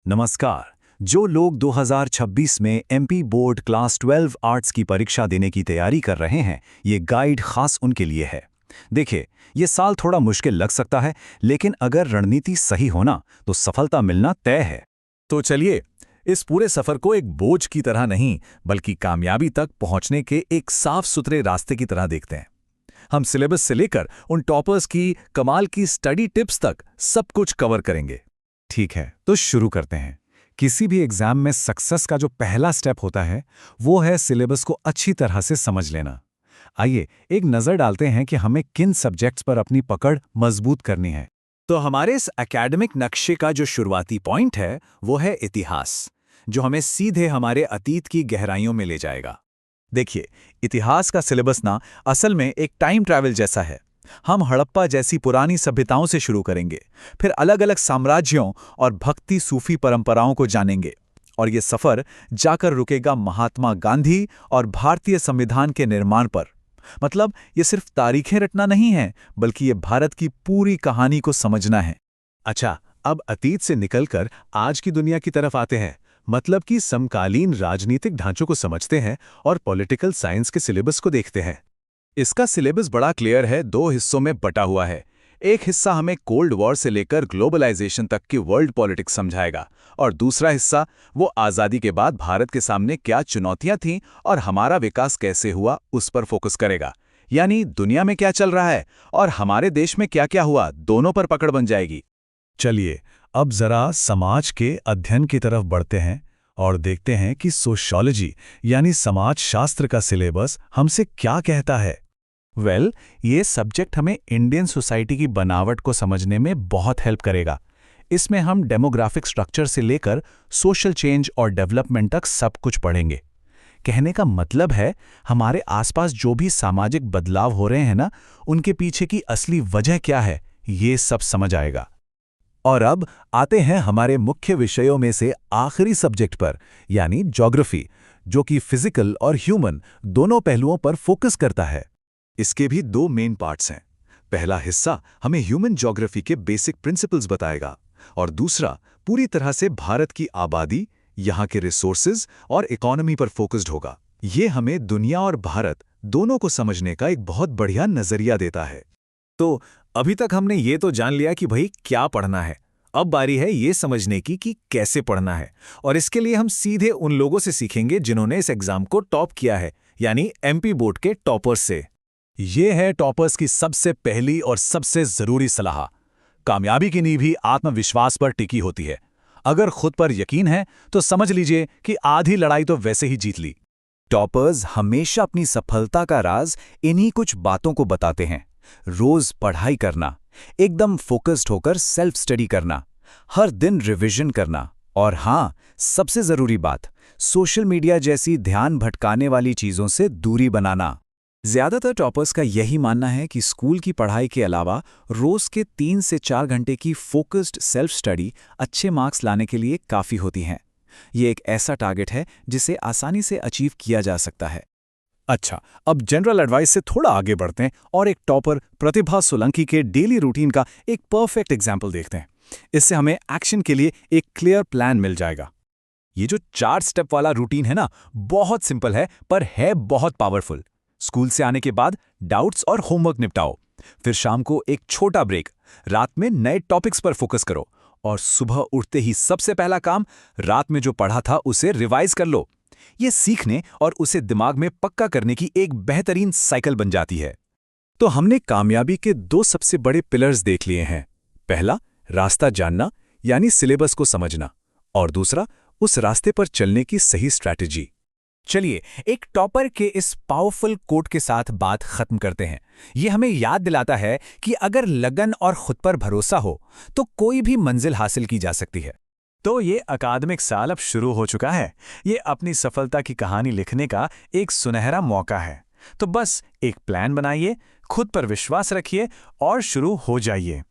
नमस्कार। जो लोग 2026 में एमपी बोर्ड क्लास 12 आर्ट्स की परीक्षा देने की तैयारी कर रहे हैं, ये गाइड खास उनके लिए है। देखिए, ये साल थोड़ा मुश्किल लग सकता है, लेकिन अगर रणनीति सही होना तो सफलता मिलना तय है। तो चलिए, इस पूरे सफर को एक बोझ की तरह नहीं, बल्कि कामयाबी तक पहुंचने के एक साफ सुथरे रास्ते की तरह देखते हैं। हम सिलेबस से लेकर उन टॉपर्स की कमाल की स्टडी टिप्स तक सब कुछ कवर करेंगे। ठीक है, तो शुरू करते हैं। किसी भी एग्जाम में सक्सेस का जो पहला स्टेप होता है, वो है सिलेबस को अच्छी तरह से समझ लेना। आइए एक नज़र डालते हैं कि हमें किन सब्जेक्ट्स पर अपनी पकड़ मजबूत करनी है। तो हमारे इस एकेडमिक नक्शे का जो शुरुआती पॉइंट है, वो है इतिहास, जो हमें सीधे हमारे अतीत की गहराइयों में ले जाएगा। देखिए, इतिहास का सिलेबस ना असल में एक टाइम ट्रैवल जैसा है। हम हड़प्पा जैसी पुरानी सभ्यताओं से शुरू करेंगे, फिर अलग अलग साम्राज्यों और भक्ति सूफी परंपराओं को जानेंगे, और ये सफर जाकर रुकेगा महात्मा गांधी और भारतीय संविधान के निर्माण पर। मतलब ये सिर्फ तारीखें रटना नहीं है, बल्कि ये भारत की पूरी कहानी को समझना है। अच्छा, अब अतीत से निकलकर आज की दुनिया की तरफ आते हैं। मतलब कि समकालीन राजनीतिक ढांचों को समझते हैं और पॉलिटिकल साइंस के सिलेबस को देखते हैं। इसका सिलेबस बड़ा क्लियर है, दो हिस्सों में बटा हुआ है। एक हिस्सा हमें कोल्ड वॉर से लेकर ग्लोबलाइजेशन तक की वर्ल्ड पॉलिटिक्स समझाएगा, और दूसरा हिस्सा वो आज़ादी के बाद भारत के सामने क्या चुनौतियां थीं और हमारा विकास कैसे हुआ उस पर फोकस करेगा। यानी दुनिया में क्या चल रहा है और हमारे देश में क्या क्या हुआ, दोनों पर पकड़ बन जाएगी। चलिए, अब जरा समाज के अध्ययन की तरफ बढ़ते हैं और देखते हैं कि सोशियोलॉजी यानी समाजशास्त्र का सिलेबस हमसे क्या कहता है। ये सब्जेक्ट हमें इंडियन सोसाइटी की बनावट को समझने में बहुत हेल्प करेगा। इसमें हम डेमोग्राफिक स्ट्रक्चर से लेकर सोशल चेंज और डेवलपमेंट तक सब कुछ पढ़ेंगे। कहने का मतलब है, हमारे आसपास जो भी सामाजिक बदलाव हो रहे हैं ना, उनके पीछे की असली वजह क्या है, ये सब समझ आएगा। और अब आते हैं हमारे मुख्य विषयों में से आखिरी सब्जेक्ट पर, यानी ज्योग्राफी, जो कि फिजिकल और ह्यूमन दोनों पहलुओं पर फोकस करता है। इसके भी दो मेन पार्ट्स हैं। पहला हिस्सा हमें ह्यूमन ज्योग्राफी के बेसिक प्रिंसिपल्स बताएगा, और दूसरा पूरी तरह से भारत की आबादी, यहाँ के रिसोर्सेज और इकोनॉमी पर फोकस्ड होगा। ये हमें दुनिया और भारत दोनों को समझने का एक बहुत बढ़िया नजरिया देता है। तो अभी तक हमने ये तो जान लिया कि भाई क्या पढ़ना है। अब बारी है ये समझने की कि कैसे पढ़ना है, और इसके लिए हम सीधे उन लोगों से सीखेंगे जिन्होंने इस एग्जाम को टॉप किया है, यानी एमपी बोर्ड के टॉपर्स से। ये है टॉपर्स की सबसे पहली और सबसे जरूरी सलाह। कामयाबी की नींव ही आत्मविश्वास पर टिकी होती है। अगर खुद पर यकीन है तो समझ लीजिए कि आधी लड़ाई तो वैसे ही जीत ली। टॉपर्स हमेशा अपनी सफलता का राज इन्हीं कुछ बातों को बताते हैं। रोज पढ़ाई करना, एकदम फोकस्ड होकर सेल्फ स्टडी करना, हर दिन रिवीजन करना, और हाँ, सबसे जरूरी बात, सोशल मीडिया जैसी ध्यान भटकाने वाली चीजों से दूरी बनाना। ज्यादातर टॉपर्स का यही मानना है कि स्कूल की पढ़ाई के अलावा रोज के 3 से 4 घंटे की फोकस्ड सेल्फ स्टडी अच्छे मार्क्स लाने के लिए काफी होती हैं। ये एक ऐसा टारगेट है जिसे आसानी से अचीव किया जा सकता है। अच्छा, अब जनरल एडवाइस से थोड़ा आगे बढ़ते हैं और एक टॉपर प्रतिभा सोलंकी के डेली रूटीन का एक परफेक्ट एग्जाम्पल देखते हैं। इससे हमें एक्शन के लिए एक क्लियर प्लान मिल जाएगा। ये जो 4 स्टेप वाला रूटीन है ना, बहुत सिंपल है पर है बहुत पावरफुल। स्कूल से आने के बाद डाउट्स और होमवर्क निपटाओ, फिर शाम को एक छोटा ब्रेक, रात में नए टॉपिक्स पर फोकस करो, और सुबह उठते ही सबसे पहला काम, रात में जो पढ़ा था उसे रिवाइज कर लो। ये सीखने और उसे दिमाग में पक्का करने की एक बेहतरीन साइकिल बन जाती है। तो हमने कामयाबी के 2 सबसे बड़े पिलर्स देख लिए हैं। पहला, रास्ता जानना यानी सिलेबस को समझना, और दूसरा, उस रास्ते पर चलने की सही स्ट्रैटेजी। चलिए एक टॉपर के इस पावरफुल कोट के साथ बात खत्म करते हैं। ये हमें याद दिलाता है कि अगर लगन और खुद पर भरोसा हो तो कोई भी मंजिल हासिल की जा सकती है। तो ये अकादमिक साल अब शुरू हो चुका है। ये अपनी सफलता की कहानी लिखने का एक सुनहरा मौका है। तो बस एक प्लान बनाइए, खुद पर विश्वास रखिए और शुरू हो जाइए।